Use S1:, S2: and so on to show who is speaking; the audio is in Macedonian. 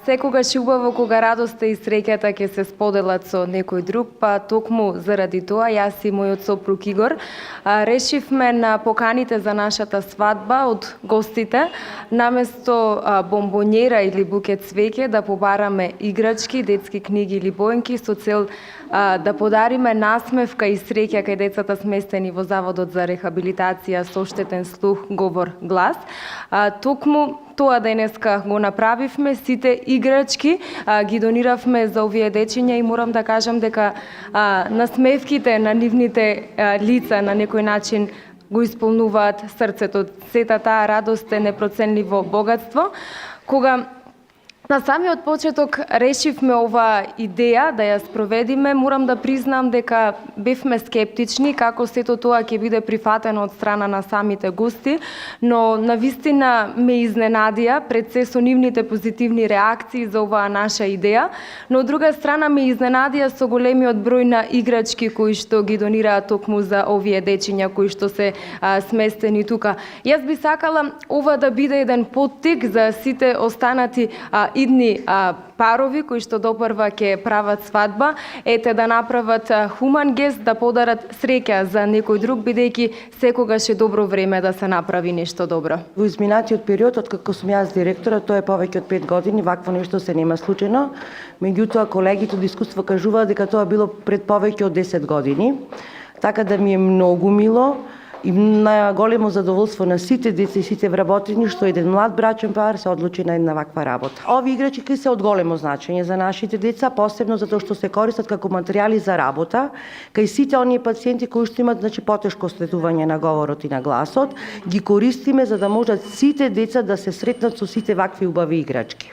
S1: Секогаш е убаво кога радоста и среќата ќе се споделат со некој друг, па токму заради тоа јас и мојот сопруг Игор решивме на поканите за нашата свадба од гостите наместо бомбонjera или букет цвеќе да побараме играчки, детски книги или боенки со цел да подариме насмевка и среќа кај децата сместени во Заводот за рехабилитација со оштетен слух, говор, глас. Токму тоа денеска го направивме, сите играчки ги дониравме за овие дечиња и морам да кажам дека насмевките на нивните лица на некој начин го исполнуваат срцето. Сета таа радост е непроценливо богатство. Кога на самиот почеток решивме ова идеја да ја спроведиме, морам да признам дека бевме скептични како сето тоа ќе биде прифатено од страна на самите гости, но навистина ме изненадија пред се со нивните позитивни реакции за оваа наша идеја, но од друга страна ме изненадија со големиот број на играчки кои што ги донираат токму за овие дечиња кои што се сместени тука. Јас би сакала ова да биде еден поттик за сите останати идни парови кои што допрва ќе прават свадба, ете да направат хуман гест, да подарат среќа за некој друг, бидејќи секогаш е добро време да се направи нешто добро.
S2: Во изминатиот период, откако сум јас директора, тоа е повеќе од 5 години, вакво нешто се нема случено. Меѓутоа, колегите од искуство кажуваат дека тоа било пред повеќе од 10 години. Така да ми е многу мило и на големо задоволство на сите деца и сите вработени што еден млад брачен пар се одлучи на една ваква работа. Овие играчки се од големо значење за нашите деца, посебно затоа што се користат како материјали за работа кај сите оние пациенти кои што имаат потешко следување на говорот и на гласот, ги користиме за да можат сите деца да се сретнат со сите вакви убави играчки.